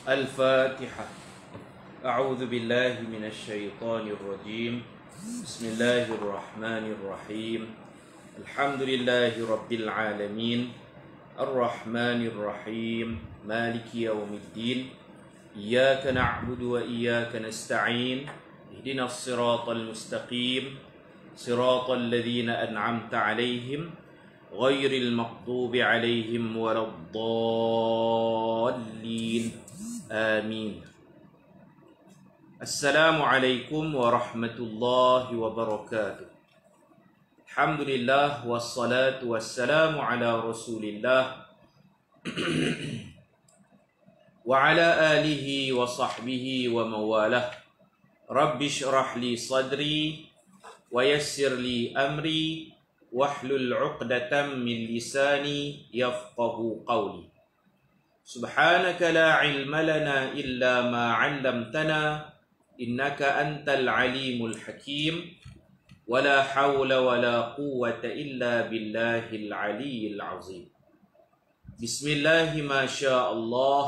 الفاتحة. أعوذ بالله من الشيطان الرجيم. بسم الله الرحمن الرحيم. الحمد لله رب العالمين الرحمن الرحيم مالك يوم الدين إياك نعبد وإياك نستعين اهدنا الصراط المستقيم صراط الذين أنعمت عليهم غير المغضوب عليهم ولا الضالين آمين. السلام عليكم ورحمة الله وبركاته. الحمد لله والصلاة والسلام على رسول الله وعلى آله وصحبه ومواله. رب اشرح لي صدري ويسر لي أمري واحلل عقدة من لساني يفقه قولي. سبحانك لا علم لنا إلا ما علمتنا إنك أنت العليم الحكيم ولا حول ولا قوة إلا بالله العلي العظيم. بسم الله ما شاء الله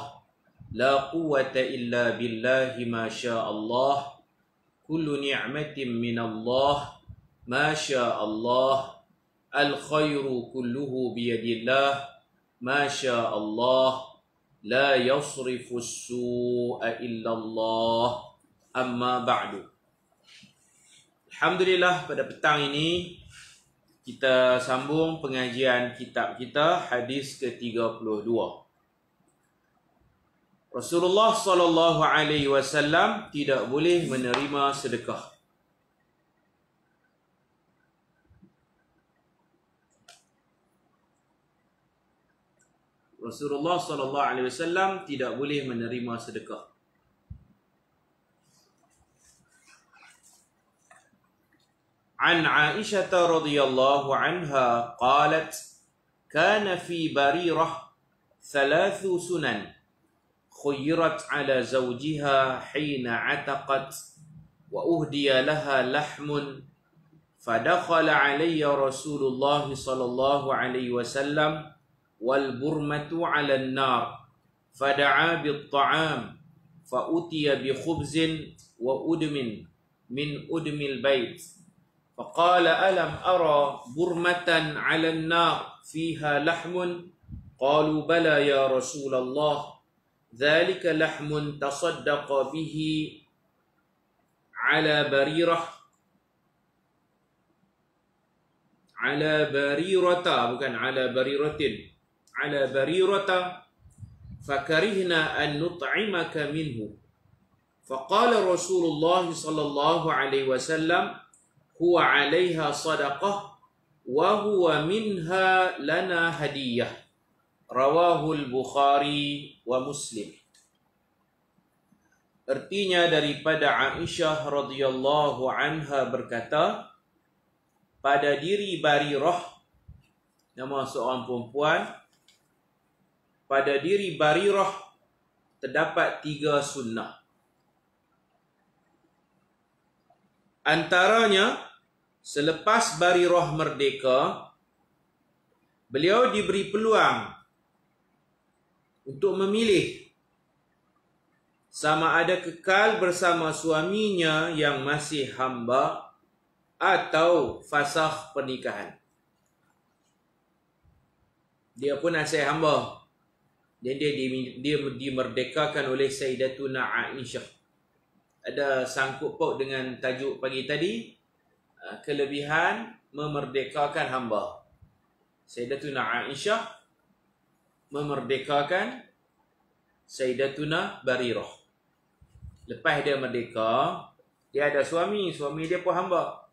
لا قوة إلا بالله ما شاء الله كل نعمة من الله ما شاء الله الخير كله بيد الله ما شاء الله لا يصرف السوء إلا الله أما بعد. Alhamdulillah, pada petang ini kita sambung pengajian kitab kita, hadis ke-32. Rasulullah sallallahu alaihi wasallam tidak boleh menerima sedekah. Rasulullah sallallahu alaihi wasallam tidak boleh menerima sedekah. An Aisyah radhiyallahu anha qalat kana fi barirah thalathu sunan khuyyirat ala zawjiha hina ataqat wa uhdiya laha lahmun fadakhala alayya Rasulullah sallallahu alaihi wasallam والبرمة على النار فدعا بالطعام فأتي بخبز وأدم من أدم البيت فقال ألم أرى برمة على النار فيها لحم قالوا بلى يا رسول الله ذلك لحم تصدق به على بريرة bukan على بريرة على بريرة فكرهنا أن نطعمك منه فقال رسول الله صلى الله عليه وسلم هو عليها صدقة وهو منها لنا هدية رواه البخاري ومسلم. Artinya daripada Aisyah radhiyallahu anha berkata, pada diri Barirah, nama seorang perempuan, pada diri Barirah terdapat 3 sunnah. Antaranya, selepas Barirah merdeka, beliau diberi peluang untuk memilih sama ada kekal bersama suaminya yang masih hamba atau fasakh pernikahan. Dia pun masih hamba dan dia dimerdekakan oleh Sayyidatuna Aisyah. Ada sangkut paut dengan tajuk pagi tadi, kelebihan memerdekakan hamba. Sayyidatuna Aisyah memerdekakan Sayyidatuna Barirah. Lepas dia merdeka, dia ada suami dia pun hamba.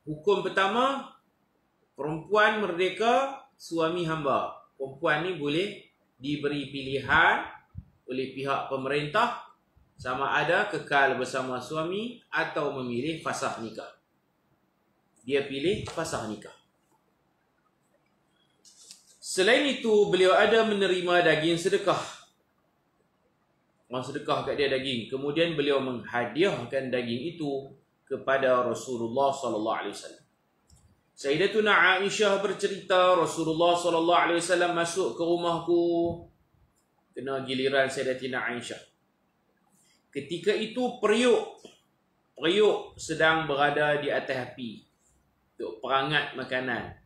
Hukum pertama, perempuan merdeka, suami hamba. Perempuan ni boleh diberi pilihan oleh pihak pemerintah sama ada kekal bersama suami atau memilih fasakh nikah. Dia pilih fasakh nikah. Selain itu, beliau ada menerima daging sedekah. Orang sedekah kat dia daging. Kemudian beliau menghadiahkan daging itu kepada Rasulullah sallallahu alaihi wasallam. Sayyidatuna Aisyah bercerita, Rasulullah sallallahu alaihi wasallam masuk ke rumahku kena giliran Sayyidatina Aisyah. Ketika itu periuk sedang berada di atas api untuk perangat makanan.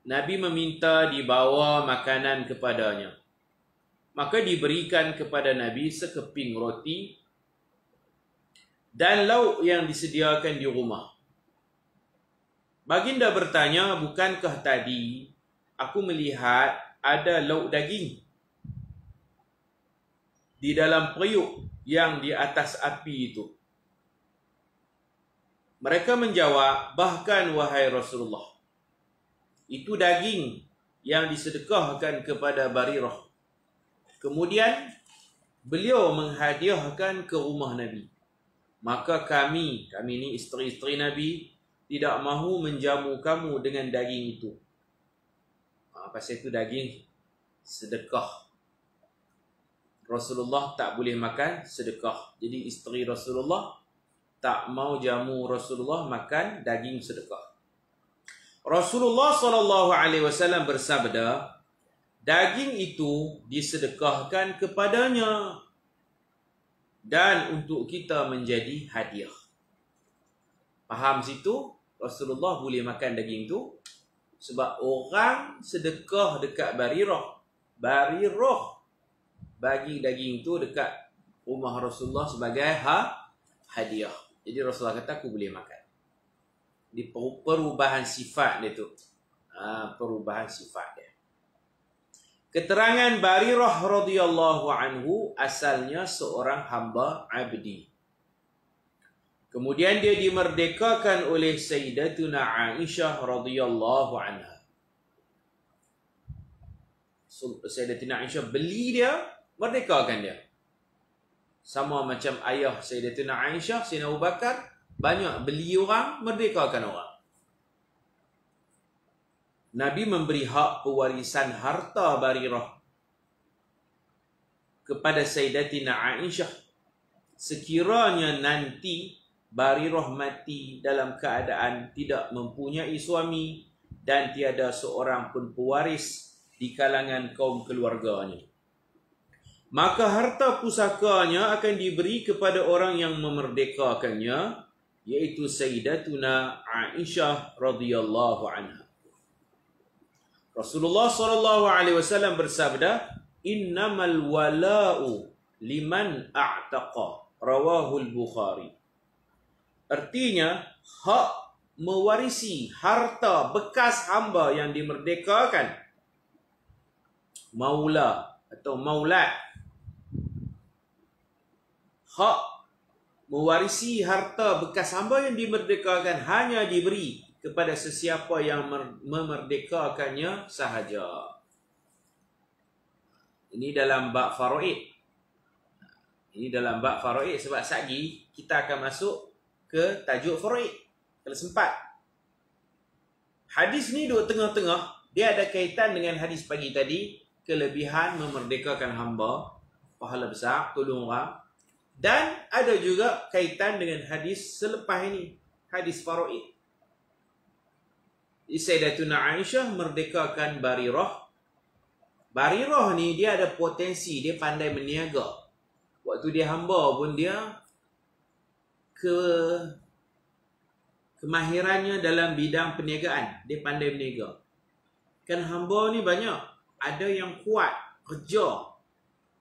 Nabi meminta dibawa makanan kepadanya. Maka diberikan kepada Nabi sekeping roti dan lauk yang disediakan di rumah. Baginda bertanya, bukankah tadi aku melihat ada lauk daging di dalam periuk yang di atas api itu? Mereka menjawab, bahkan wahai Rasulullah, itu daging yang disedekahkan kepada Barirah. Kemudian beliau menghadiahkan ke rumah Nabi. Maka kami ni isteri-isteri Nabi tidak mahu menjamu kamu dengan daging itu. Pasal itu daging sedekah. Rasulullah tak boleh makan sedekah. Jadi isteri Rasulullah tak mau jamu Rasulullah makan daging sedekah. Rasulullah SAW bersabda, daging itu disedekahkan kepadanya dan untuk kita menjadi hadiah. Faham situ? Rasulullah boleh makan daging tu sebab orang sedekah dekat Barirah. Barirah bagi daging tu dekat rumah Rasulullah sebagai hadiah. Jadi Rasulullah kata, aku boleh makan. Di perubahan sifat dia tu. Perubahan sifat dia. Keterangan Barirah radhiyallahu anhu asalnya seorang hamba abdi. Kemudian dia dimerdekakan oleh Sayyidatuna Aisyah radhiyallahu anha. Sayyidatina Aisyah beli dia, merdekakan dia. Sama macam ayah Sayyidatina Aisyah, Sayyidina Abu Bakar, banyak beli orang, merdekakan orang. Nabi memberi hak pewarisan harta Barirah kepada Sayyidatina Aisyah sekiranya nanti Barirah mati dalam keadaan tidak mempunyai suami dan tiada seorang pun pewaris di kalangan kaum keluarganya. Maka harta pusakanya akan diberi kepada orang yang memerdekakannya, yaitu Sayyidatuna Aisyah radhiyallahu anha. Rasulullah SAW bersabda, innamal wala'u liman a'taqa, rawahul Bukhari. Artinya, hak mewarisi harta bekas hamba yang dimerdekakan, maula atau maulat, hak mewarisi harta bekas hamba yang dimerdekakan hanya diberi kepada sesiapa yang memerdekakannya sahaja. Ini dalam bab faraid. Sebab sagi kita akan masuk ke tajuk faraid kalau sempat. Hadis ni duduk tengah-tengah, dia ada kaitan dengan hadis pagi tadi, kelebihan memerdekakan hamba, pahala besar, tolong orang, dan ada juga kaitan dengan hadis selepas ini, hadis faraid. Sayyidatuna Aisyah merdekakan Barirah. Barirah ni dia ada potensi, dia pandai berniaga. Waktu dia hamba pun dia kemahirannya dalam bidang perniagaan, dia pandai berniaga. Kan hamba ni banyak, ada yang kuat kerja,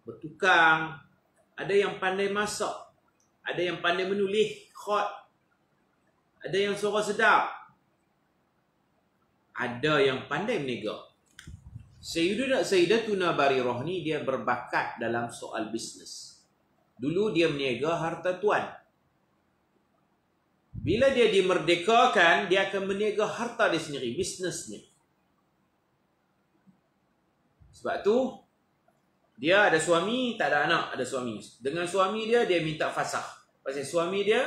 bertukang, ada yang pandai masak, ada yang pandai menulis khat, ada yang suara sedap, ada yang pandai berniaga. Sayyidatuna Barirah ni dia berbakat dalam soal bisnes. Dulu dia berniaga harta tuan. Bila dia dimerdekakan, dia akan berniaga harta dia sendiri, bisnesnya. Sebab tu dia ada suami, tak ada anak, ada suami. Dengan suami dia minta fasakh. Pasal suami dia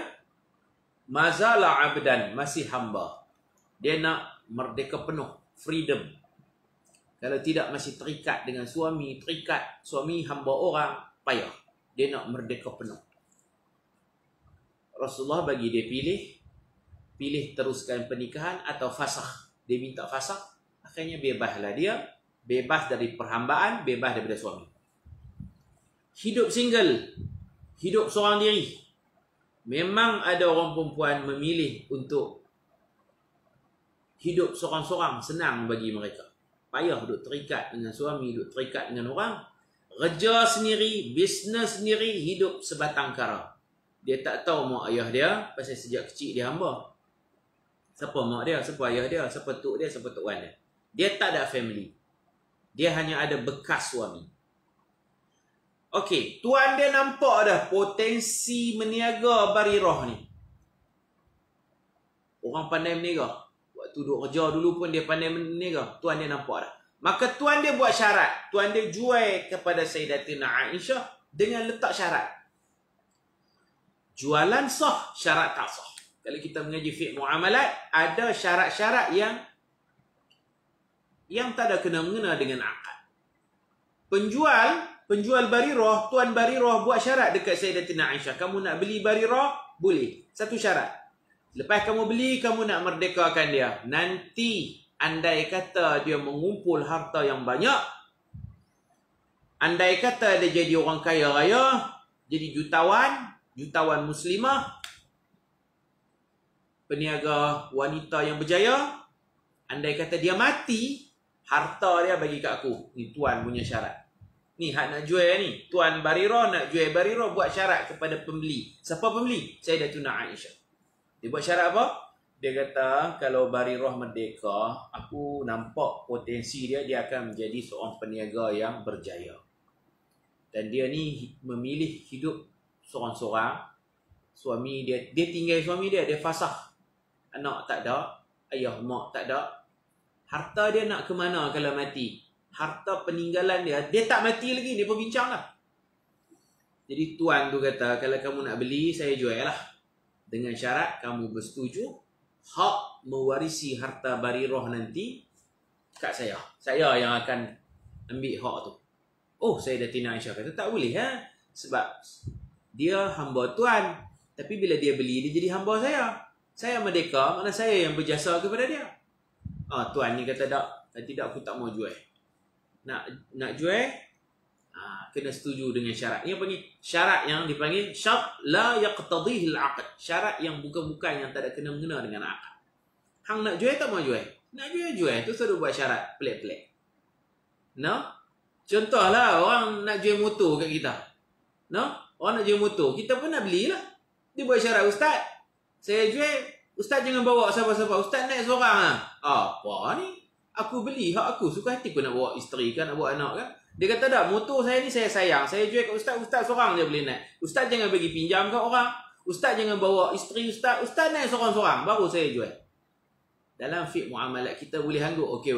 mazala abdan, masih hamba. Dia nak merdeka penuh, freedom. Kalau tidak masih terikat dengan suami, suami hamba orang, payah. Dia nak merdeka penuh. Rasulullah bagi dia pilih teruskan pernikahan atau fasakh. Dia minta fasakh, akhirnya bebaslah dia. bebas dari perhambaan, bebas daripada suami. Hidup single, hidup seorang diri. Memang ada orang perempuan memilih untuk hidup seorang-seorang, senang bagi mereka. Payah duduk terikat dengan suami, duduk terikat dengan orang. Kerja sendiri, bisnes sendiri, hidup sebatang kara. Dia tak tahu mak ayah dia, pasal sejak kecil dia hamba. Siapa mak dia, siapa ayah dia, siapa tok dia, siapa tok wan dia. Dia tak ada family. Dia hanya ada bekas suami. Okey, tuan dia nampak dah potensi meniaga Barirah ni. Orang pandai meniaga. Waktu duduk kerja dulu pun dia pandai meniaga. Tuan dia nampak dah. Maka tuan dia buat syarat. Tuan dia jual kepada Sayyidatina Aisyah dengan letak syarat. Jualan sah, syarat tak sah. Kalau kita mengaji fiqh muamalat, ada syarat-syarat yang tak ada kena-mengena dengan akad. Penjual Barirah, tuan Barirah buat syarat dekat Sayyidatina Aisyah. Kamu nak beli Barirah? Boleh. Satu syarat. Lepas kamu beli, kamu nak merdekakan dia. Nanti, andai kata dia mengumpul harta yang banyak, andai kata dia jadi orang kaya raya, jadi jutawan muslimah, peniaga wanita yang berjaya, andai kata dia mati, harta dia bagi kat aku. Ni tuan punya syarat. Ni hak nak jual ni. Tuan Barirah nak jual Barirah, buat syarat kepada pembeli. Siapa pembeli? Sayyidatuna Aisyah. Dia buat syarat apa? Dia kata, kalau Barirah merdeka, aku nampak potensi dia akan menjadi seorang peniaga yang berjaya. Dan dia ni memilih hidup seorang-seorang. Suami dia tinggal suami dia fasah. Anak tak ada, ayah mak tak ada. Harta dia nak ke mana kalau mati? Harta peninggalan dia tak mati lagi, dia berbincang lah. Jadi tuan tu kata, kalau kamu nak beli, saya jual lah. Dengan syarat kamu bersetuju, hak mewarisi harta Barirah nanti kat saya. Saya yang akan ambil hak tu. Oh, Sayyidatina Aisyah kata, tak boleh ha? Sebab dia hamba tuan. Tapi bila dia beli, dia jadi hamba saya. Saya merdeka, mana saya yang berjasa kepada dia. Tuan ni kata, tidak, aku tak mau jual. Nak jual, kena setuju dengan syarat. Ini panggil syarat yang dipanggil syarat la yaqtadhihi al-'aqd. Syarat yang bukan-bukan, yang tak ada kena-mengena dengan akad. Hang nak jual tak mau jual? Nak jual. Tu suruh buat syarat pelik-pelik. No? Contohlah orang nak jual motor kat kita. No? Orang nak jual motor, kita pun nak belilah. Dia buat syarat, ustaz, saya jual, ustaz jangan bawa siapa-siapa. Ustaz naik seorang apa ni? Aku beli, hak aku. Suka hati pun nak bawa isteri kan, nak bawa anak kan. Dia kata tak, motor saya ni saya sayang. Saya jual kat ustaz, ustaz seorang je boleh naik. Ustaz jangan bagi pinjam kat orang. Ustaz jangan bawa isteri ustaz. Ustaz naik seorang-seorang, baru saya jual. Dalam fiqh muamalat kita boleh hanggut. Okey.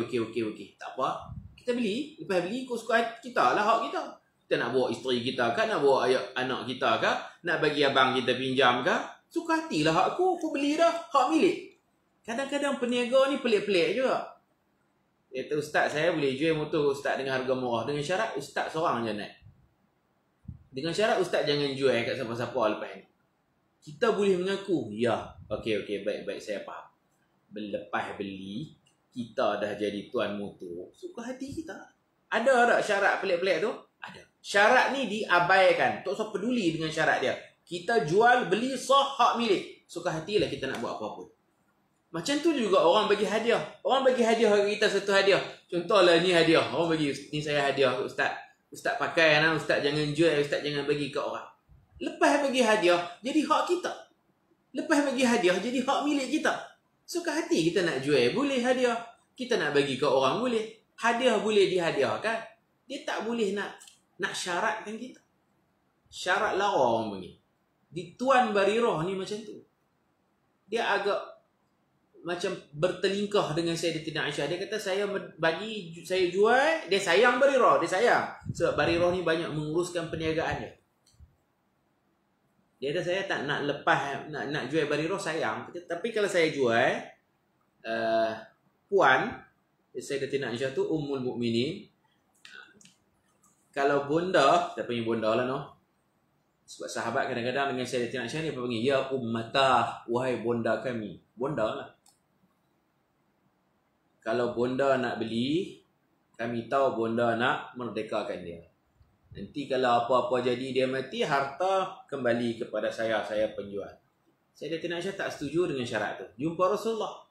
Tak apa. Kita beli. Lepas beli, ikut suka hati kita lah, hak kita. Kita nak bawa isteri kita kan, nak bawa anak kita kan, nak bagi abang kita pinjam kan. Suka hatilah hak aku beli dah. Hak milik. Kadang-kadang peniaga ni pelik-pelik juga. Dia kata, ustaz saya boleh jual motor ustaz dengan harga murah. Dengan syarat ustaz seorang je naik. Dengan syarat ustaz jangan jual kat siapa-siapa lepas ni. Kita boleh mengaku, ya, okey, baik, saya faham. Lepas beli, kita dah jadi tuan motor. Suka hati kita. Ada tak syarat pelik-pelik tu? Ada. Syarat ni diabaikan. Tak usah peduli dengan syarat dia. Kita jual, beli, sah, hak milik. Suka hatilah kita nak buat apa-apa. Macam tu juga orang bagi hadiah. Orang bagi hadiah ke kita satu hadiah. Contohlah ni hadiah. Orang bagi, ni saya hadiah ke ustaz. Ustaz pakai, ustaz jangan jual, ustaz jangan bagi ke orang. Lepas bagi hadiah, jadi hak kita. Lepas bagi hadiah, jadi hak milik kita. Suka hati kita nak jual, boleh hadiah. Kita nak bagi ke orang, boleh. Hadiah boleh dihadiahkan. Dia tak boleh nak syaratkan kita. Syarat lara orang bagi. Di tuan Barirah ni macam tu. Dia agak macam bertelingkah dengan Sayyidatina Aisyah. Dia kata saya jual, dia sayang Barirah, dia sayang. Sebab Barirah ni banyak menguruskan perniagaan dia. Dia kata saya tak nak lepas, nak jual Barirah sayang. Tapi kalau saya jual, puan Sayyidatina Aisyah tu Ummul Mukminin. Kalau bonda, kita panggil bonda lah no. Sebab sahabat kadang-kadang dengan Sayyidatina Aisyah ni apa panggil? Ya ummatah, wahai bonda kami. Bonda lah. Kalau bonda nak beli, Kami tahu bonda nak merdekakan dia. Nanti kalau apa-apa jadi dia mati, harta kembali kepada saya penjual. Sayyidatina Aisyah tak setuju dengan syarat tu. Jumpa Rasulullah.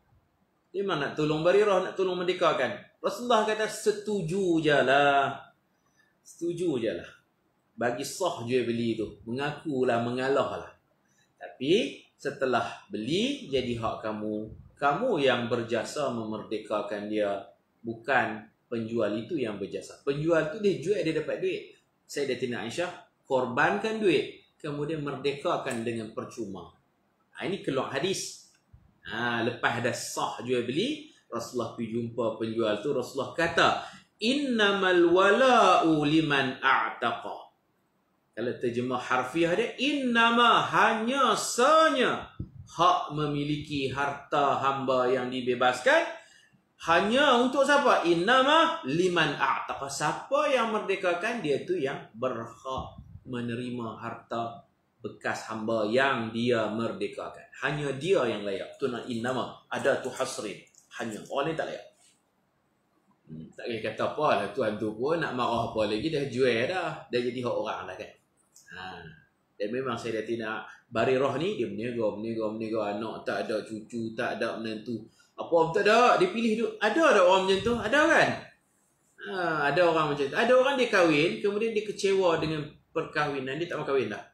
Dia memang nak tolong Barirah, nak tolong merdekakan. Rasulullah kata setuju je lah. Setuju je lah. Bagi sah jual beli tu. Mengakulah, mengalah lah. Tapi setelah beli, jadi hak kamu. Kamu yang berjasa memerdekakan dia. Bukan penjual itu yang berjasa. Penjual tu dia jual, dia dapat duit. Sayyidatina Aisyah korbankan duit. Kemudian merdekakan dengan percuma. Ini keluar hadis. Lepas dah sah jual beli, Rasulullah pergi jumpa penjual tu. Rasulullah kata, innamal wala'u liman a'taqa. Kalau terjemah harfiah dia, innama, hanya sanya hak memiliki harta hamba yang dibebaskan hanya untuk siapa? Innama liman a'taqa. Siapa yang merdekakan, dia tu yang berhak menerima harta bekas hamba yang dia merdekakan. Hanya dia yang layak. Tu nak innama. Ada tu hasrin. Hanya. Orang lain tak layak. Tak boleh kata apa lah. Tuan tu pun nak marah apa lagi. Dah jual dah. Dah jadi hak orang dah kan. Dan memang Sayyidatina Barirah ni, dia berniaga. Anak tak ada, cucu tak ada, menantu. Apa tak ada. Dia pilih tu. Ada orang macam tu. Ada kan? Ada orang macam tu. Ada orang dia kahwin. Kemudian dia kecewa dengan perkahwinan. Dia tak mau kahwin dah.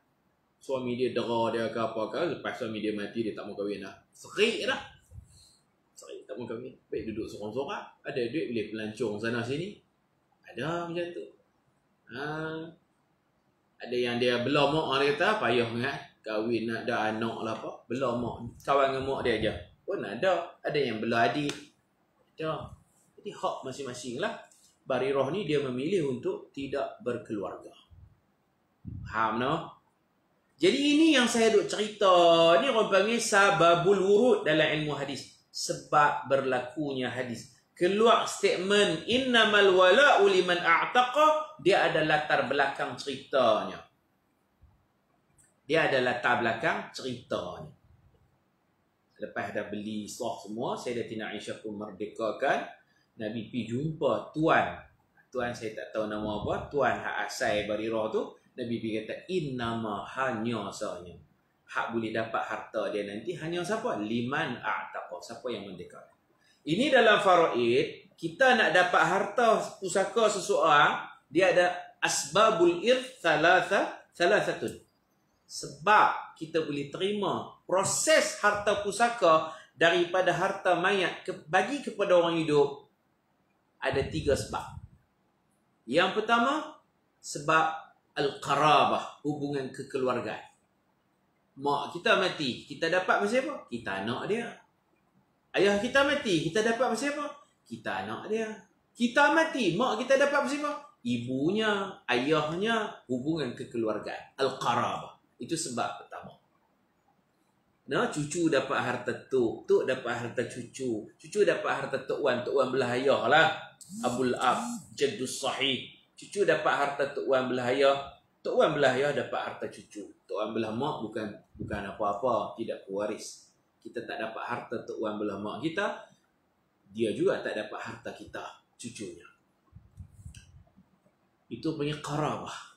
Suami dia dera dia ke apa ke. Lepas suami dia mati, dia tak mau kahwin dah. Serik dah. Serik tak mau kahwin. Baik duduk sorang-sorang. Ada duit boleh pelancong sana sini. Ada macam tu. Ada yang dia belah mak dia kata, payah kan. Kahwin nak ada anak lah apa. Belah mak. Kawan dengan mak dia aja. Pun ada. Ada yang belah adik. Ada. Jadi hak masing-masing lah. Barirah ni dia memilih untuk tidak berkeluarga. Faham no? Jadi ini yang saya duk cerita. Ni orang panggil sababul wurud dalam ilmu hadis. Sebab berlakunya hadis. Keluar statement innamal wala'u liman a'taqa. Dia ada latar belakang ceritanya. Lepas dah beli sah semua, Sayyidatina Aisyah pun merdekakan. Nabi pergi jumpa tuan. Tuan saya tak tahu nama apa. Tuan hak asal Barirah tu. Nabi pergi kata, innama, hanya sahanya. Hak boleh dapat harta dia nanti hanya siapa? Liman a'taqa. Siapa yang merdeka. Ini dalam faraid, kita nak dapat harta pusaka seseorang, dia ada asbabul irth thalathatun. Sebab kita boleh terima proses harta pusaka daripada harta mayat bagi kepada orang hidup, ada 3 sebab. Yang pertama, sebab al-qarabah, hubungan kekeluargaan. Mak kita mati, kita dapat pasal apa? Kita anak dia. Ayah kita mati, kita dapat pasal apa? Kita anak dia. Kita mati, mak kita dapat pasal apa? Ibunya, ayahnya, hubungan kekeluargaan. Al-qarabah. Itu sebab pertama. Cucu dapat harta tok dapat harta cucu. Cucu dapat harta tok wan belah ayah lah. Abul ab, jaddus sahih. Cucu dapat harta tok wan belah ayah. Tok wan belah ayah dapat harta cucu. Tok wan belah mak bukan apa-apa, tidak pewaris. Kita tak dapat harta tok wan belah mak kita, dia juga tak dapat harta kita, cucunya. Itu punya qarabah.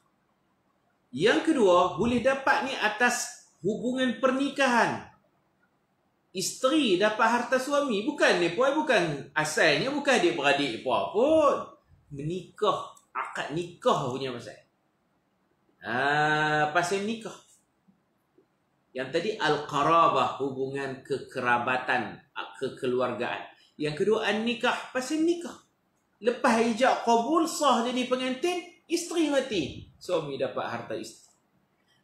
Yang kedua, boleh dapat ni atas hubungan pernikahan. Isteri dapat harta suami, bukan ni puan, bukan asalnya bukan adik-beradik puan pun. Menikah, akad nikah punya pasal. Pasal nikah. Yang tadi al-qarabah, hubungan kekerabatan, kekeluargaan. Yang kedua an-nikah, pasal nikah. Lepas ijab qabul sah jadi pengantin, isteri mati, suami dapat harta isteri.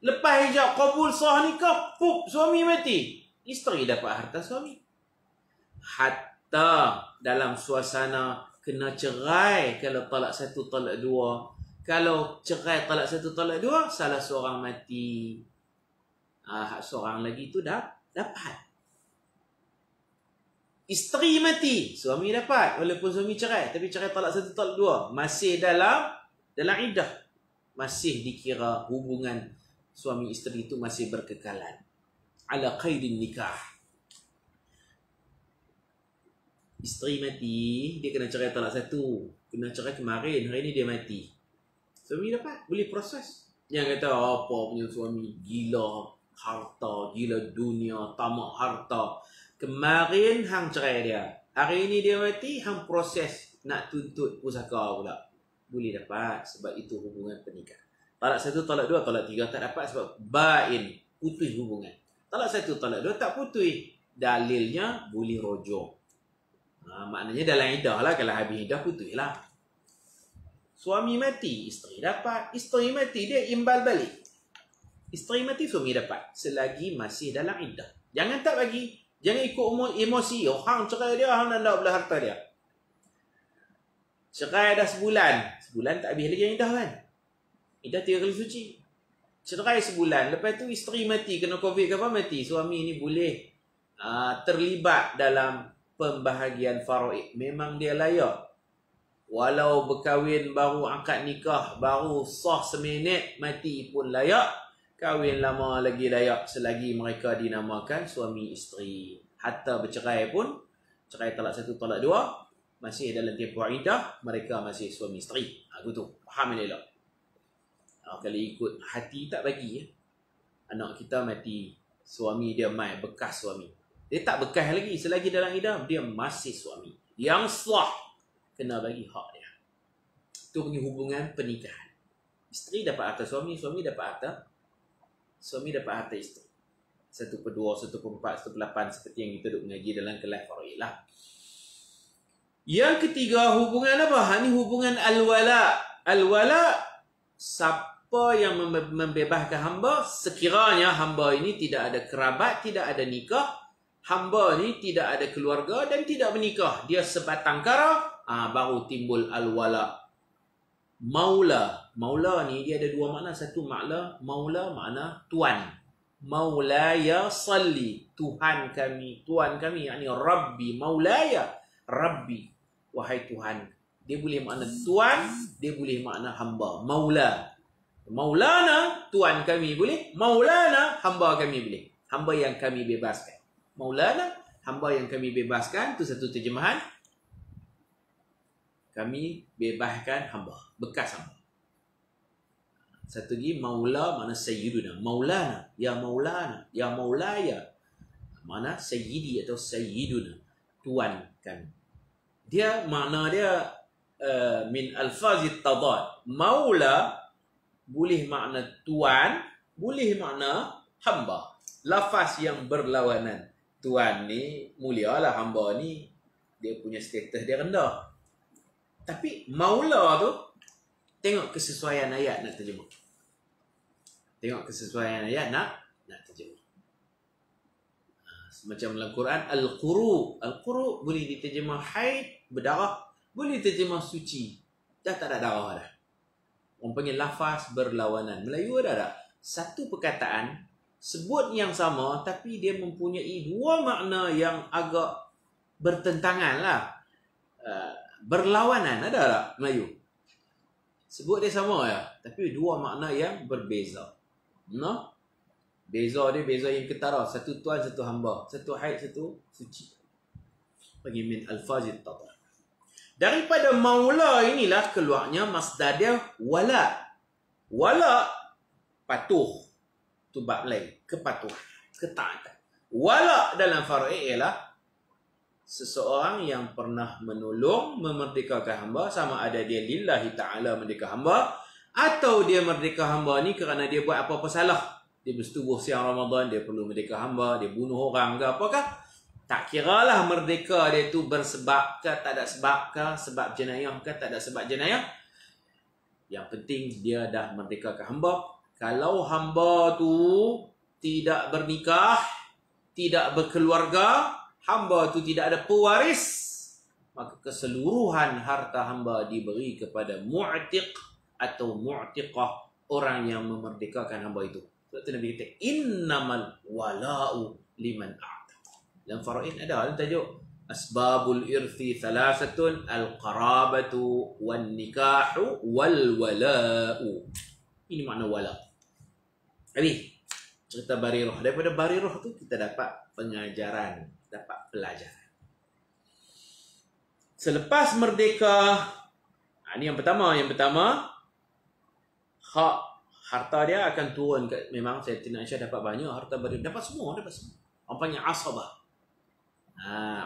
Lepas ijab qabul sah nikah, suami mati, isteri dapat harta suami. Hatta dalam suasana kena cerai, kalau talak 1 talak 2. Kalau cerai talak 1 talak 2, salah seorang mati, seorang lagi tu dah dapat. Isteri mati, suami dapat. Walaupun suami cerai, tapi cerai talak 1 talak 2, masih dalam iddah. Masih dikira hubungan suami isteri itu masih berkekalan. Ala qaidin nikah. Isteri mati, dia kena cerai talak 1. kena cerai kemarin, hari ni dia mati. Suami dapat, boleh proses. Yang kata apa punya suami gila harta, gila dunia, tamak harta. Kemarin hang cerai dia, hari ni dia mati, hang proses nak tuntut pusaka pula. Boleh dapat, sebab itu hubungan pernikahan. Talak 1, talak 2, talak 3 tak dapat sebab bain, putus hubungan. Talak 1, talak 2 tak putus. Dalilnya boleh rojok. Maknanya dalam iddah lah, kalau habis iddah putus lah. Suami mati, isteri dapat. Isteri mati, dia imbal balik. Isteri mati, suami dapat. Selagi masih dalam iddah. Jangan tak bagi. Jangan ikut emosi. Oh, hang cerai dia, hang nak belah harta dia. Cerai dah sebulan. Sebulan tak habis lagi iddah kan? Iddah 3 kali suci. Cerai sebulan. Lepas tu isteri mati, kena COVID ke apa mati. Suami ni boleh terlibat dalam pembahagian faraid. Memang dia layak. Walau berkahwin baru angkat nikah, baru sah seminit, mati pun layak. Kahwin lama lagi layak selagi mereka dinamakan suami isteri. Hatta bercerai pun, cerai talak 1, talak 2, masih dalam tempoh iddah, mereka masih suami isteri. Aku tu, faham ni elok. Kalau ikut hati tak bagi ya. Anak kita mati, suami dia mai bekas suami. Dia tak bekas lagi, selagi dalam iddah dia masih suami. Yang sah kena bagi hak dia. Itu punya hubungan pernikahan. Isteri dapat harta suami, suami dapat harta isteri. 1/2, 1/4, 1/8 seperti yang kita duk mengaji dalam kelas faraid lah. Yang ketiga, hubungan apa? Ini hubungan al-wala. Al-wala, siapa yang membebaskan hamba sekiranya hamba ini tidak ada kerabat, tidak ada nikah, hamba ni tidak ada keluarga dan tidak menikah, dia sebatang kara, baru timbul al-wala. Maula. Maula ni dia ada 2 makna. Satu makna maula, makna tuan. Maulaya salli, Tuhan kami, Tuhan kami, yakni Rabbi. Maulaya, Rabbi, wahai Tuhan. Dia boleh makna tuan, dia boleh makna hamba. Maula. Maulana, Tuhan kami boleh. Maulana, hamba kami boleh. Hamba yang kami bebaskan. Maulana, hamba yang kami bebaskan. Itu satu terjemahan. Kami bebaskan hamba, bekas hamba. Satu lagi, maula makna sayyiduna. Maulana, ya maulana, ya maulaya. Makna sayyidi atau sayyiduna, tuan kami. Dia makna dia min alfazit tadad. Maula boleh makna tuan, boleh makna hamba. Lafaz yang berlawanan. Tuan ni mulialah, hamba ni dia punya status dia rendah. Tapi maula tu, tengok kesesuaian ayat nak terjemah. Tengok kesesuaian ayat nak terjemah. Macam dalam Quran, al-quru. Al-quru boleh diterjemah haid, berdarah. Boleh diterjemah suci. Dah tak ada darah dah. Orang panggil lafaz berlawanan. Melayu ada tak? Satu perkataan, sebut yang sama, tapi dia mempunyai 2 makna yang agak bertentangan lah. Berlawanan, ada tak Melayu? Sebut dia sama ya, tapi 2 makna yang berbeza. No? Beza dia beza yang ketara. Satu tuan, satu hamba. Satu haid, satu suci. Bagi min alfazit tadar. Daripada maula inilah keluarnya masdar dia wala. Wala, patuh. Tu bab lain. Kepatuhan, ketaatan. Wala dalam faraid ialah seseorang yang pernah menolong, memerdekakan hamba, sama ada dia lillahi ta'ala merdeka hamba, atau dia merdeka hamba ni kerana dia buat apa-apa salah. Dia bersetubuh siang Ramadan, dia perlu merdeka hamba, dia bunuh orang ke apakah. Tak kiralah merdeka dia tu bersebab ke, tak ada sebab ke, sebab jenayah ke, tak ada sebab jenayah. Yang penting dia dah merdekakan hamba. Kalau hamba tu tidak bernikah, tidak berkeluarga, hamba tu tidak ada pewaris, maka keseluruhan harta hamba diberi kepada mu'tiq atau mu'tiqah, orang yang memerdekakan hamba itu. Sebab tu Nabi kata innamal wala'u liman a'taq. Dalam faraid ada dalam tajuk asbabul irthi thalathatun al-qarabatu wan nikahu wal wala'u. Ini makna wala'. Habis cerita Barirah. Daripada Barirah tu kita dapat pengajaran, dapat pelajaran. Selepas merdeka, Ini yang pertama. Yang pertama, hak harta dia akan turun. Memang Sayyidina Aisyah dapat banyak harta beri. Dapat semua. Orang panggil asabah.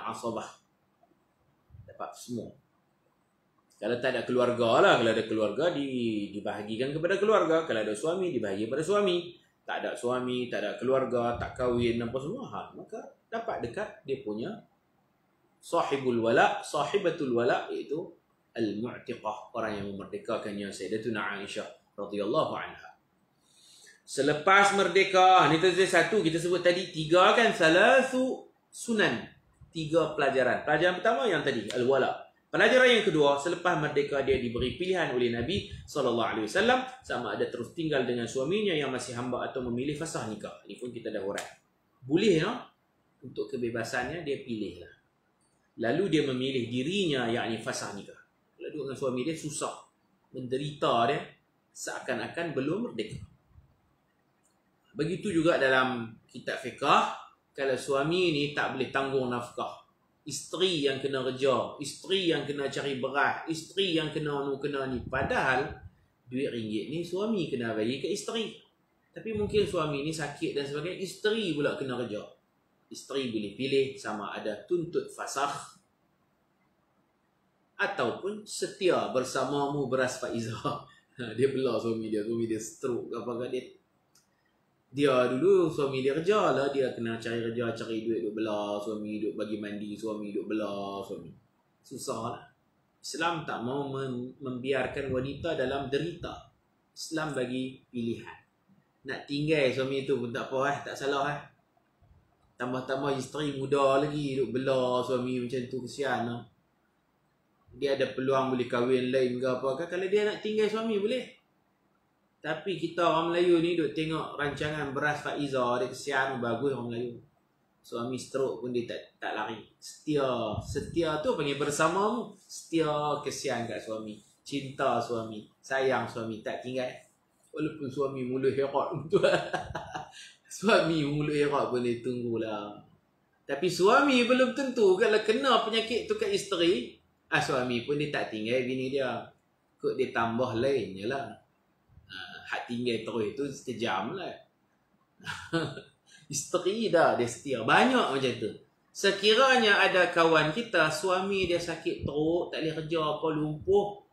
Asabah. Dapat semua. Kalau tak ada keluarga lah. Kalau ada keluarga, dibahagikan kepada keluarga. Kalau ada suami, dibahagi kepada suami. Tak ada suami, tak ada keluarga, tak kahwin, apa semua. Maka dapat dekat dia punya sahibul wala, sahibatul wala, iaitu al-mu'tiqah, orang yang memerdekakannya, Sayyidatuna Aisyah radhiyallahu anha. Selepas merdeka, ni tu satu kita sebut tadi, 3 kan, salasu sunan, 3 pelajaran. Pelajaran pertama yang tadi, al-wala. Pelajaran yang kedua, selepas merdeka dia diberi pilihan oleh Nabi SAW, sama ada terus tinggal dengan suaminya yang masih hamba atau memilih fasah nikah. Ini pun kita dah urai. Boleh, no? Untuk kebebasannya dia pilih lah. Lalu dia memilih dirinya, yakni fasah nikah. Kalau duduk dengan suami dia susah, menderita dia, seakan-akan belum merdeka. Begitu juga dalam kitab fiqah, kalau suami ni tak boleh tanggung nafkah, isteri yang kena kerja, isteri yang kena cari beras, isteri yang kena ni. Padahal duit ringgit ni suami kena bagi ke isteri. Tapi mungkin suami ni sakit dan sebagainya, isteri pula kena kerja. Isteri boleh pilih sama ada tuntut fasakh ataupun setia bersamamu beras faizah. Dia belah suami dia stroke apa kat dia. Dia dulu suami dia kerja lah, dia kena cari kerja, cari duit, duk belah suami, duk bagi mandi suami, duk belah suami. Susah lah. Islam tak mau membiarkan wanita dalam derita. Islam bagi pilihan. Nak tinggal suami tu pun tak apa, tak salah. Tambah-tambah isteri muda lagi, duk belah suami macam tu, kesian lah. Dia ada peluang boleh kahwin lain ke apa ke. Kalau dia nak tinggal suami boleh. Tapi kita orang Melayu ni duk tengok rancangan beras Faizah, dia kesian, bagus orang Melayu. Suami stroke pun dia tak lari. Setia tu panggil bersamamu. Setia, kesian kat suami. Cinta suami, sayang suami, tak tinggal. Walaupun suami mula herat tu. Suami mula herat pun dia tunggulah. Tapi suami belum tentu kalau kena penyakit tu kat isteri, suami pun dia tak tinggal bini dia. Kok dia tambah lain je lah. Hak tinggal terus itu sekejam lah. Isteri dah dia setia. Banyak macam tu. Sekiranya ada kawan kita, suami dia sakit teruk, tak boleh kerja apa, lumpuh,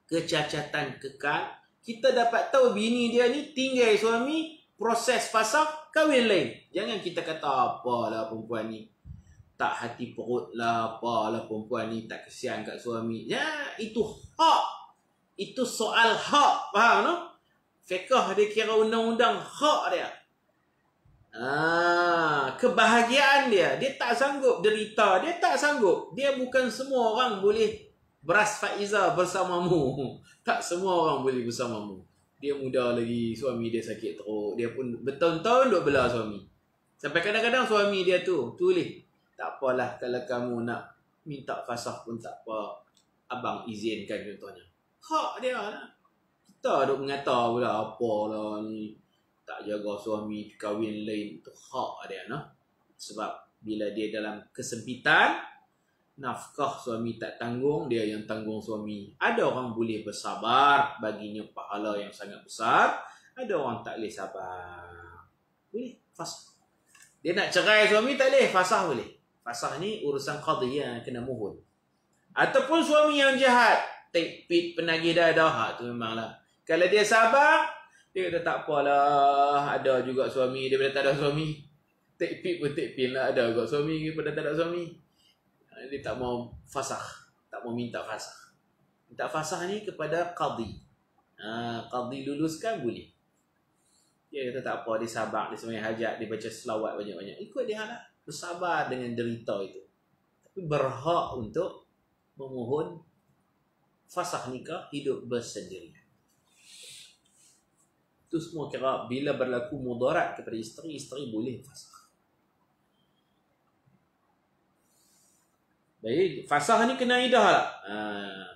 kecacatan kekal, kita dapat tahu bini dia ni tinggal suami, proses fasakh, kahwin lain. Jangan kita kata apalah perempuan ni tak hati perut lah, apalah perempuan ni tak kesian kat suami. Ya, itu hak. Itu soal hak. Faham no? Fiqh dia kira undang-undang hak dia. Kebahagiaan dia. Dia tak sanggup derita. Dia tak sanggup. Dia bukan semua orang boleh beras Faizah bersamamu. Tak semua orang boleh bersamamu. Dia muda lagi, suami dia sakit teruk. Dia pun bertahun-tahun duk belah suami. Sampai kadang-kadang suami dia tu tulis, tak apalah kalau kamu nak minta fasakh pun tak apa, abang izinkan contohnya. Hak dia lah. Kita duk mengata pula apalah ni, tak jaga suami, kahwin lain. Itu hak dia nah. Sebab bila dia dalam kesempitan, nafkah suami tak tanggung, dia yang tanggung suami. Ada orang boleh bersabar, baginya pahala yang sangat besar. Ada orang tak boleh sabar. Boleh fasakh. Dia nak cerai suami tak boleh, fasakh boleh. Fasakh ni urusan qadhi yang kena mohon. Ataupun suami yang jahat, take pit, penagih dadah, tu memanglah. Kalau dia sabar, dia kata tak apalah, ada juga suami daripada tak ada suami. Take pit pun take pit lah, ada juga suami daripada tak ada suami. Dia tak mau fasakh, tak mau minta fasakh. Minta fasakh ni kepada qadhi. Qadhi luluskan boleh. Dia kata tak apa, dia sabar, dia sembahyang hajat, dia baca selawat banyak-banyak. Ikut dia lah, bersabar dengan derita itu. Tapi berhak untuk memohon fasakh nikah, hidup bersendirian. Itu semua kira bila berlaku mudarat kepada isteri, isteri boleh fasakh. Baik, fasakh ni kena iddah lah.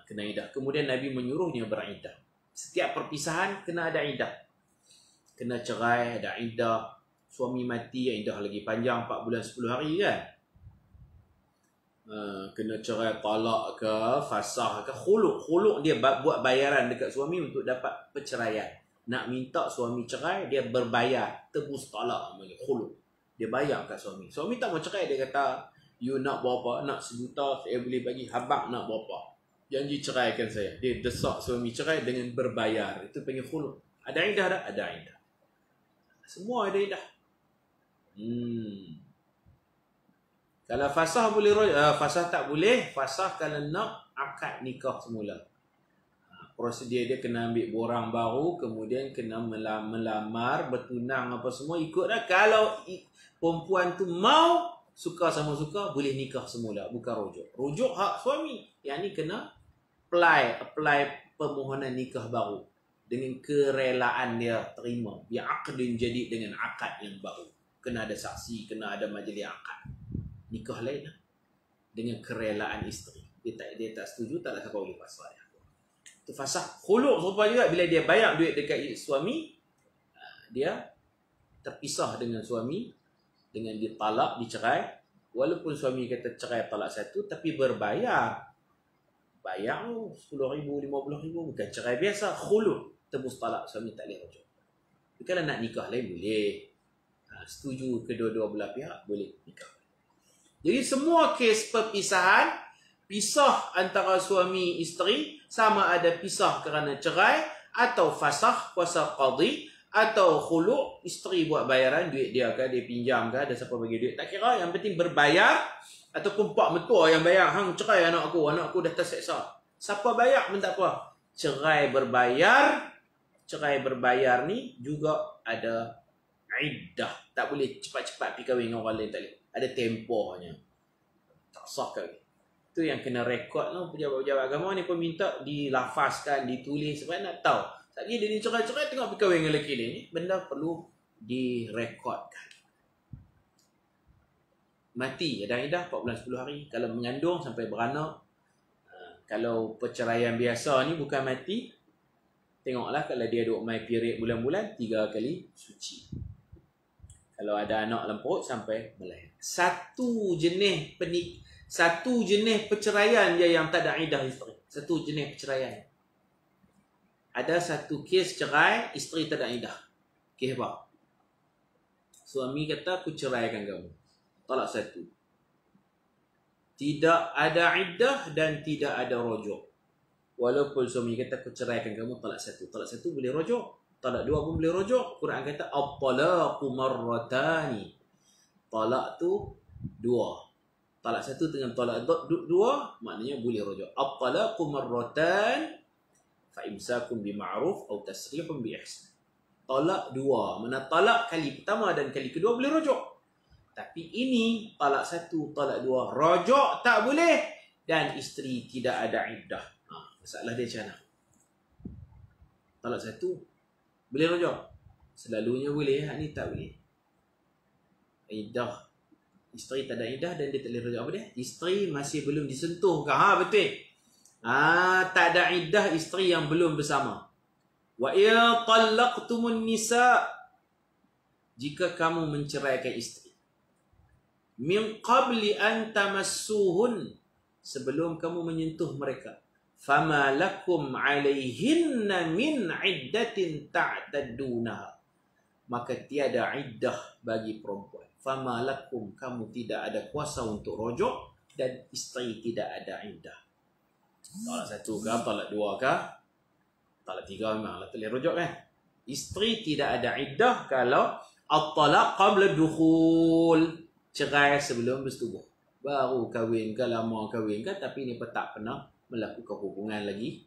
Kena iddah. Kemudian Nabi menyuruhnya beriddah. Setiap perpisahan kena ada iddah. Kena cerai, ada iddah. Suami mati, iddah lagi panjang 4 bulan 10 hari kan. kena cerai talak ke, fasah ke, khuluk dia buat bayaran dekat suami untuk dapat perceraian. Nak minta suami cerai, dia berbayar, tebus talak namanya khuluk. Dia bayar kat suami. Suami tak mau cerai, dia kata, you nak berapa? Nak 1 juta, saya boleh bagi. Habang nak berapa? Janji ceraikan saya. Dia desak suami cerai dengan berbayar. Itu panggil khuluk. Ada iddah tak? Ada iddah. Semua ada iddah. Kalau fasah boleh, fasah tak boleh. Fasah kalau nak akad nikah semula. Prosedur dia kena ambil borang baru, kemudian kena melamar, bertunang apa semua, ikut dah. Kalau perempuan tu mau, suka sama suka, boleh nikah semula, bukan rujuk. Rujuk hak suami. Yang ni kena apply permohonan nikah baru dengan kerelaan dia terima. Biar akadun jadi dengan akad yang baru. Kena ada saksi, kena ada majlis akad. Nikah lain lah. Dengan kerelaan isteri. Dia tak setuju, tak ada siapa boleh fasah. Itu fasah. Khuluk serupa juga. Bila dia bayar duit dekat suami, dia terpisah dengan suami, dengan ditalak, dicerai. Walaupun suami kata cerai talak 1, tapi berbayar. Bayar RM10,000, RM50,000. Bukan cerai biasa. Khuluk. Tebus talak, suami tak boleh rujuk. Tapi kalau nak nikah lain, boleh. Setuju kedua-dua belah pihak, boleh nikah. Jadi semua kes perpisahan, pisah antara suami isteri, sama ada pisah kerana cerai, atau fasah, kuasa qadhi, atau khuluk, isteri buat bayaran, duit dia ke, dia pinjam ke, ada siapa bagi duit, tak kira, yang penting berbayar, ataupun pak mertua yang bayar, hang cerai anak aku dah terseksa. Siapa bayar pun tak apa. Cerai berbayar ni juga ada iddah. Tak boleh cepat-cepat pergi kahwin dengan orang lain, tak boleh. Ada tempohnya. Tak sah kahwin. Itu yang kena rekod lah. Pejabat-pejabat agama ni pun minta dilafazkan, ditulis supaya nak tahu. Saat ni dia ni cerai-cerai tengok pergi kahwin dengan lelaki ni. Benda perlu direkodkan. Mati ada iddah 4 bulan 10 hari. Kalau mengandung sampai beranak. Kalau perceraian biasa ni bukan mati. Tengoklah kalau dia duk mai period bulan-bulan 3 kali suci. Kalau ada anak dalam perut sampai melahir. Satu jenis perceraian dia yang tak ada iddah isteri. Satu jenis perceraian. Ada satu kes cerai, isteri tak ada iddah. Kes apa? Suami kata, aku ceraikan kamu. Talak 1. Tidak ada iddah dan tidak ada rujuk. Walaupun suami kata, aku ceraikan kamu, talak 1. Talak 1 boleh rujuk. Talak 2 pun boleh rujuk. Quran kata, at-talaqu marratani. Talak tu 2. Talak 1 dengan talak 2 maknanya boleh rujuk. At-talaqu marratan fa imsakum bima'ruf atau tasrihun bi ihsan. Talak 2. Mana talak kali pertama dan kali kedua boleh rujuk. Tapi ini talak 1, talak 2 rujuk tak boleh dan isteri tidak ada iddah. Masalah dia macam mana? Talak 1 boleh rujuk. Selalunya boleh, hak ni tak boleh. Iddah. Isteri tak ada iddah dan dia tak boleh rujuk. Apa dia? Isteri masih belum disentuh ke? Betul. Tak ada iddah isteri yang belum bersama. Wa in talaqtumun nisa, jika kamu menceraikan isteri, min qabli an tamassuhun, sebelum kamu menyentuh mereka, fama lakum alaihinna min iddatin ta'taddunaha, maka tiada iddah bagi perempuan. Fama lakum, kamu tidak ada kuasa untuk rujuk dan isteri tidak ada iddah. Talak 1 ke, talak 2 ke, talak 3 memanglah boleh rujuk kan. Isteri tidak ada iddah kalau at-talaq qabla dukhul, cerai sebelum bersetubuh. Baru kahwin ke, lama kahwin ke, tapi ni tak pernah melakukan hubungan lagi,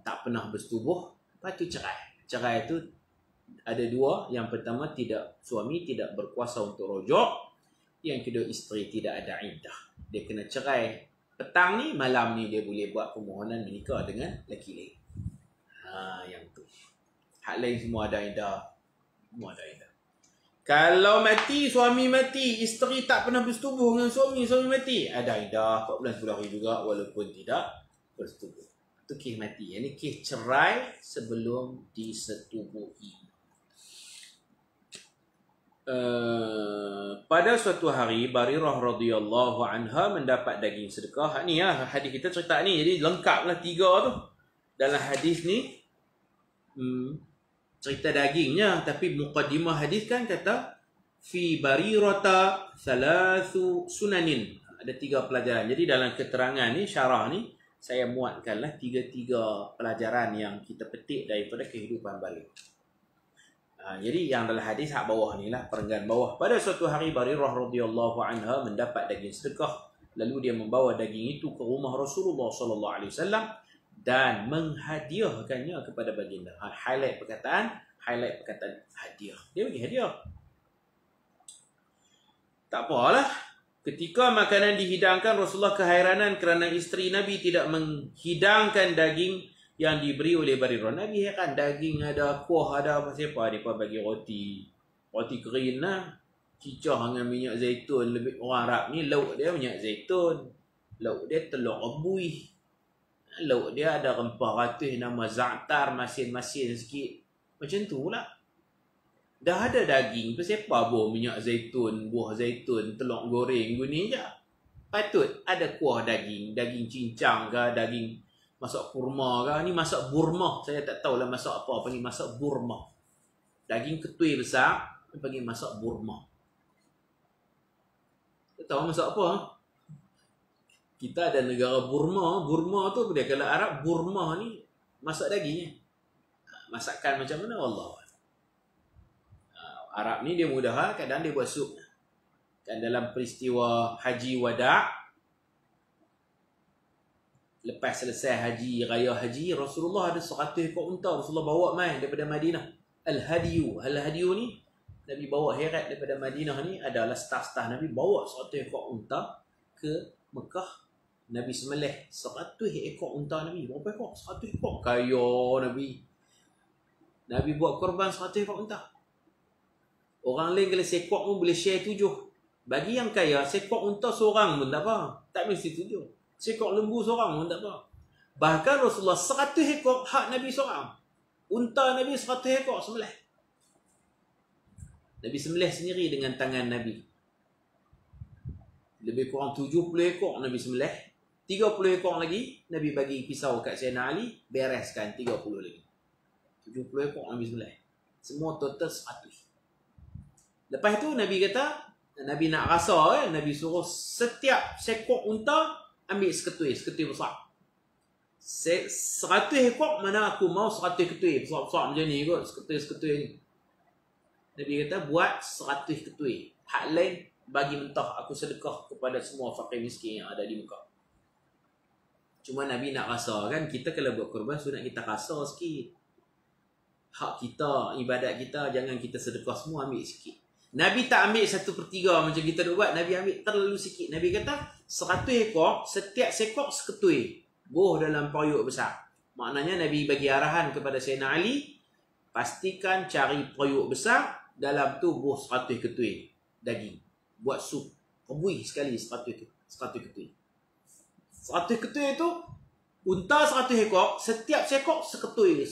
tak pernah bersetubuh, lepas tu cerai. Cerai itu ada 2. Yang pertama, suami tidak berkuasa untuk rujuk. Yang kedua, isteri tidak ada iddah. Dia kena cerai petang ni, malam ni dia boleh buat permohonan menikah dengan lelaki lain. Yang tu. Hak lain semua ada iddah. Semua ada iddah. Kalau mati, suami mati, isteri tak pernah bersetubuh dengan suami mati, ada iddah 4 bulan 10 hari juga walaupun tidak bersetubuh. Itu kes mati. Ini kes cerai sebelum disetubuhi. pada suatu hari Barirah radhiyallahu anha mendapat daging sedekah. Ni ya hadis kita cerita ni. Jadi lengkaplah 3 tu. Dalam hadis ni cerita dagingnya, tapi muqaddimah hadis kan kata fi barirata thalathu sunanin. Ada 3 pelajaran. Jadi dalam keterangan ni, syarah ni, saya muatkanlah 3 pelajaran yang kita petik daripada kehidupan Barirah. Jadi yang dalam hadis hak bawah ni lah, perenggan bawah. Pada suatu hari Barirah radhiyallahu anha mendapat daging sedekah. Lalu dia membawa daging itu ke rumah Rasulullah sallallahu alaihi wasallam dan menghadiahkannya kepada baginda. Highlight perkataan hadiah. Dia bagi hadiah. Tak apalah. Ketika makanan dihidangkan, Rasulullah keheranan kerana isteri Nabi tidak menghidangkan daging yang diberi oleh Barirah. Nabi heran, daging ada, kuah ada, apa siapa. Mereka bagi roti kering lah. Cicah dengan minyak zaitun. Lebih orang Arab ni, lauk dia minyak zaitun. Lauk dia telur rebus. Lauk dia ada rempah ratus nama za'atar, masin-masin sikit. Macam tu lah. Dah ada daging, siapa buah minyak zaitun, buah zaitun, telur goreng guni je. Patut ada kuah daging, daging cincang ke, daging masak kurma ke. Ni masak burma, saya tak tahulah masak apa, panggil masak burma. Daging ketui besar, panggil masak burma. Tak tahu masak apa. Kita ada negara Burma. Burma tu dia kalau Arab, Burma ni masak daging. Masakan macam mana? Allah. Arab ni dia mudah, kadang dia buat sup. Kan dalam peristiwa Haji Wada', lepas selesai haji, raya haji, Rasulullah ada 100 ekor unta. Rasulullah bawa mai daripada Madinah. Al-Hadiyu. Al-Hadiyu ni Nabi bawa heret daripada Madinah ni, adalah staf-staf Nabi bawa 100 ekor unta ke Mekah. Nabi sembelih 100 ekor unta Nabi. Berapa ekor? 100 ekor. Kaya Nabi. Nabi buat korban 100 ekor unta. Orang lain kalau sekok pun boleh share 7. Bagi yang kaya, sekok unta seorang pun tak apa. Tak mesti 7. Sekok lembu seorang pun tak apa. Bahkan Rasulullah 100 ekor hak Nabi seorang. Unta Nabi 100 ekor sembelih. Nabi sembelih sendiri dengan tangan Nabi. Lebih kurang 70 ekor Nabi sembelih. 30 ekor lagi Nabi bagi pisau kat Sayyidina Ali, bereskan 30 lagi. 70 ekor Nabi sembelih. Semua total 100. Lepas tu Nabi kata, Nabi nak rasa Nabi suruh setiap sekok unta ambil seketui besar. 100 ekor mana aku mau 100 ketui besar-besar macam ni kot, seketui ni. Nabi kata buat 100 ketui. Hak lain bagi mentah, aku sedekah kepada semua fakir miskin yang ada di Mekah. Cuma Nabi nak rasa kan, kita kalau buat korban sunat kita rasa sikit. Hak kita, ibadat kita, jangan kita sedekah semua, ambil sikit. Nabi tak ambil 1/3 macam kita buat. Nabi ambil terlalu sikit. Nabi kata 100 ekor, setiap sekok seketui. Buh dalam periuk besar. Maknanya Nabi bagi arahan kepada Sayyidina Ali, pastikan cari periuk besar, dalam tu buh 100 ketui daging. Buat sup. Rebus sekali 100 ketui. 100 ketui tu, unta 100 ekor, setiap sekok seketui.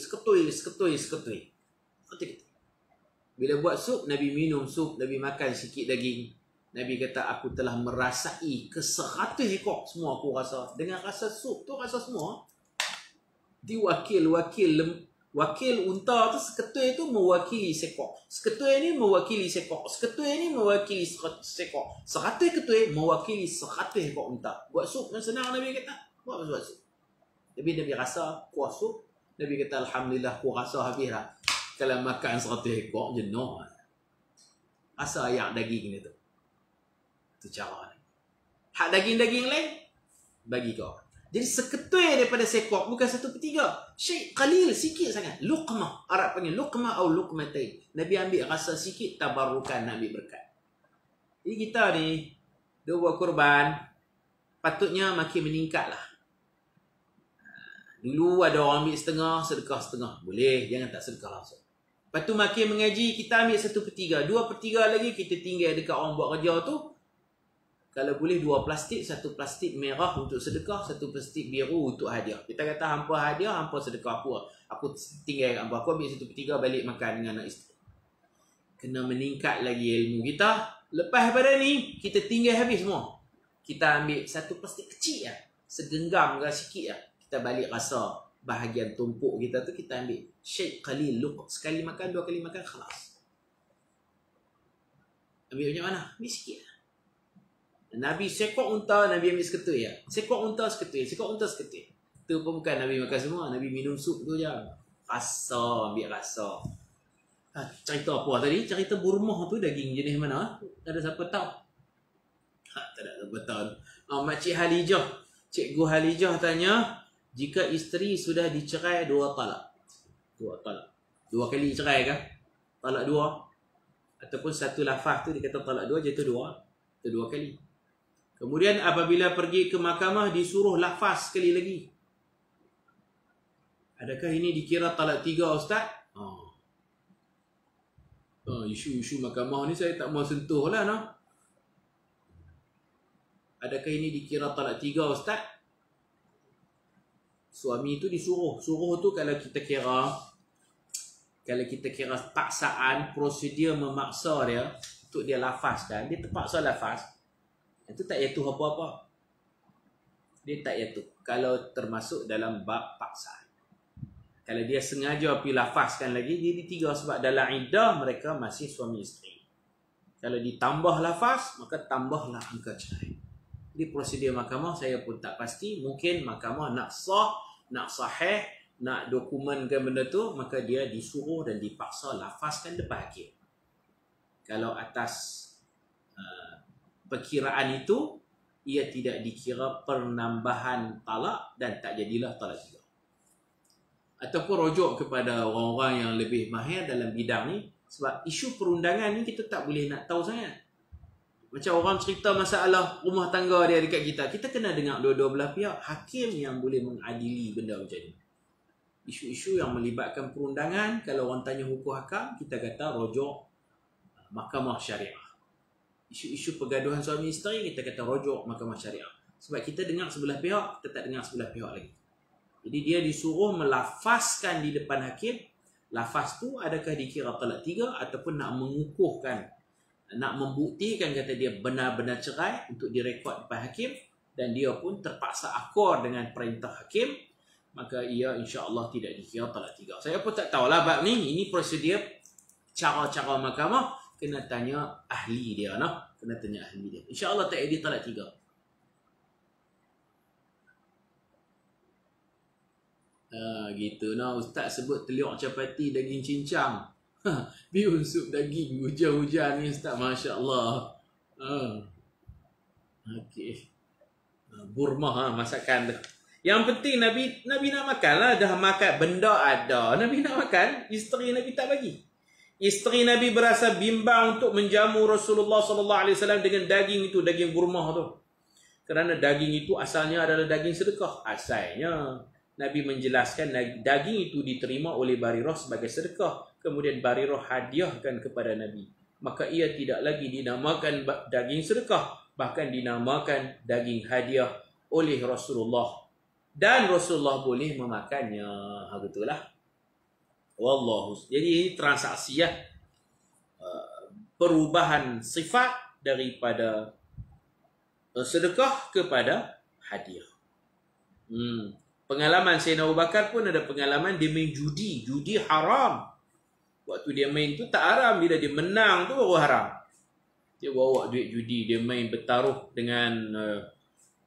Bila buat sup, Nabi minum sup, Nabi makan sikit daging. Nabi kata, aku telah merasai ke 100 ekor. Semua aku rasa. Dengan rasa sup tu, rasa semua. Di wakil unta tu, seketui tu mewakili sekor. Seketui ni mewakili sekor. Seketui ni mewakili sekor. 100 ketui mewakili 100 ekor unta. Buat sup yang senang Nabi kata. Buat sup. Nabi rasa kuah sup. Nabi kata, Alhamdulillah, aku rasa habis lah. Kalau makan 100 ekor, jenuh. Rasa ayak daging ni tu. Itu cara ni. Hak daging-daging lain, bagi kau. Jadi seketui daripada sekor, bukan 1/3. Syait qalil, sikit sangat. Luqmah. Arab panggil luqmah atau luqmatain. Nabi ambil rasa sikit, tabarukan, nak ambil berkat. Jadi kita ni, dia buat korban, patutnya makin meningkat lah. Dulu ada orang ambil setengah, sedekah setengah. Boleh, jangan tak sedekah langsung. Lepas tu makin mengaji, kita ambil 1/3. 2/3 lagi kita tinggal dekat orang buat kerja tu. Kalau boleh 2 plastik, 1 plastik merah untuk sedekah, 1 plastik biru untuk hadiah. Kita kata hampa hadiah, hampa sedekah. Aku tinggal kat hampa. Aku ambil 1/3 balik makan dengan anak isteri. kena meningkat lagi ilmu kita. Lepas pada ni, kita tinggal habis semua. Kita ambil satu plastik kecil lah. Segenggam ke sikit lah. Kita balik rasa bahagian tumpuk kita tu, kita ambil syait qalil, luq. Sekali makan, 2 kali makan, khalas. Ambil banyak mana? Ambil sikit lah. Nabi sekok unta, Nabi ambil seketui ya. Sekok unta seketui, sekok unta seketui. Tu pun bukan Nabi makan semua, Nabi minum sup tu je. Rasa, ambil rasa. Cerita apa tadi? Cerita Burmah tu daging jenis mana? Ada siapa tahu? Tak ada siapa tahu. Makcik Halijah, Cikgu Halijah tanya, jika isteri sudah dicerai 2 talak. 2 talak. 2 kali cerai kah? Talak 2. Ataupun satu lafaz tu dikata talak 2, jatuh 2. Itu 2 kali. Kemudian apabila pergi ke mahkamah disuruh lafaz sekali lagi. Adakah ini dikira talak 3, Ustaz? Isu-isu mahkamah ni saya tak mau sentuh lah, no? Adakah ini dikira talak 3, Ustaz? Suami itu disuruh. Suruh tu kalau kita kira paksaan, prosedur memaksa dia untuk dia lafazkan, dia terpaksa lafaz, itu tak jatuh apa-apa. Dia tak jatuh kalau termasuk dalam bab paksaan. Kalau dia sengaja pergi lafazkan lagi, dia ditiga sebab dalam iddah mereka masih suami isteri. Kalau ditambah lafaz, maka tambahlah angka cerai. Jadi prosedur mahkamah saya pun tak pasti. Mungkin mahkamah nak sah, nak sahih, nak dokumenkan benda tu, maka dia disuruh dan dipaksa lafazkan depan hakim. Kalau atas perkiraan itu, ia tidak dikira penambahan talak dan tak jadilah talak 3. Ataupun rujuk kepada orang-orang yang lebih mahir dalam bidang ni, sebab isu perundangan ni kita tak boleh nak tahu sangat. Macam orang cerita masalah rumah tangga dia dekat kita, kita kena dengar dua-dua belah pihak. Hakim yang boleh mengadili benda macam ni. Isu-isu yang melibatkan perundangan, kalau orang tanya hukum hakam, kita kata rujuk mahkamah syariah. Isu-isu pergaduhan suami isteri, kita kata rujuk mahkamah syariah. Sebab kita dengar sebelah pihak, kita tak dengar sebelah pihak lagi. Jadi dia disuruh melafazkan di depan hakim. Lafaz tu adakah dikira talak 3 ataupun nak mengukuhkan, nak membuktikan kata dia benar-benar cerai untuk direkod depan hakim, dan dia pun terpaksa akor dengan perintah hakim, maka ia insya-Allah tidak dikira talak 3. Saya pun tak tahulah bab ni. Ini prosedur cara-cara mahkamah, kena tanya ahli dia, noh. Kena tanya ahli dia. Insya-Allah tak ada talak 3. Gitu nah. Ustaz sebut teliok capati daging cincang. Bihun sup daging hujan-hujan ni Ustaz, masya-Allah. Okey. Burmah masakan tu. Yang penting Nabi nak makan lah. Dah makan, benda ada, Nabi nak makan. Isteri Nabi tak bagi. Isteri Nabi berasa bimbang untuk menjamu Rasulullah SAW dengan daging itu, daging burmah tu. Kerana daging itu asalnya adalah daging sedekah. Asalnya Nabi menjelaskan daging itu diterima oleh Barirah sebagai sedekah. Kemudian Barirah hadiahkan kepada Nabi. Maka ia tidak lagi dinamakan daging sedekah, bahkan dinamakan daging hadiah oleh Rasulullah. Dan Rasulullah boleh memakannya. Begitulah. Wallahu. Jadi ini transaksi ya. Perubahan sifat daripada sedekah kepada hadiah. Pengalaman Sayyidina Abu Bakar pun ada pengalaman dia main judi. Judi haram. Waktu dia main tu tak haram. Bila dia menang tu baru haram. Dia bawa duit judi. Dia main bertaruh dengan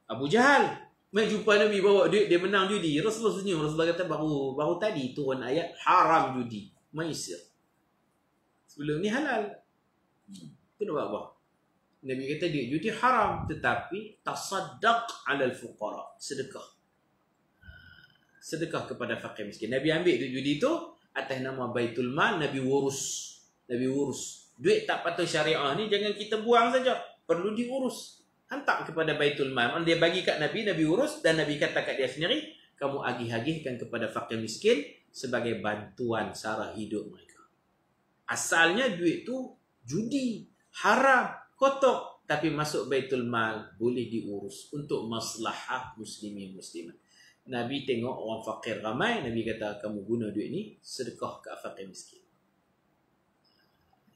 Abu Jahal. Main jumpa Nabi bawa duit. Dia menang judi. Rasulullah senyum. Rasulullah kata baru tadi turun ayat haram judi. Maisir. Sebelum ni halal. Itu nak buat apa? Nabi kata duit judi haram. Tetapi tasaddaq alal fuqara. Sedekah. Sedekah kepada fakir miskin. Nabi ambil duit judi tu atas nama Baitul Mal, Nabi urus. Duit tak patut syariah ni jangan kita buang saja. Perlu diurus. Hantar kepada Baitul Mal. Dia bagi kat Nabi, Nabi urus, dan Nabi kata kat dia sendiri, kamu agih-agihkan kepada fakir miskin sebagai bantuan sara hidup mereka. Asalnya duit tu judi, haram, kotor, tapi masuk Baitul Mal boleh diurus untuk maslahah muslimin muslimat. Nabi tengok orang fakir ramai, Nabi kata kamu guna duit ni sedekah ke fakir miskin.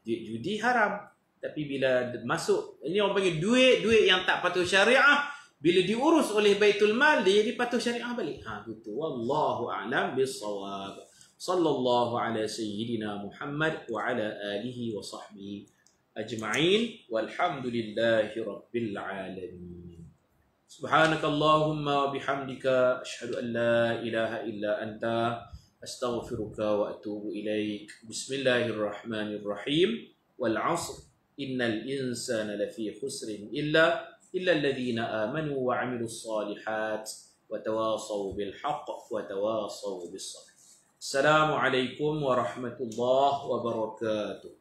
duit judi haram. Tapi bila masuk, ini orang panggil duit yang tak patuh syariah, bila diurus oleh Baitul Mal, dia jadi patuh syariah balik. Begitu. Wallahu a'lam bissawab. Sallallahu ala sayyidina Muhammad wa ala alihi wa sahbihi ajma'in. Walhamdulillahi rabbil alamin. Subhanakallahumma wa bihamdika asyhadu an la ilaha illa anta astaghfiruka wa atubu ilaik. Bismillahirrahmanirrahim. Wal 'asr innal insana lafi khusrin illa alladhina amanu wa 'amilus solihat wa tawasaw bil haqq wa tawasaw bis sabr. Assalamualaikum warahmatullahi wabarakatuh.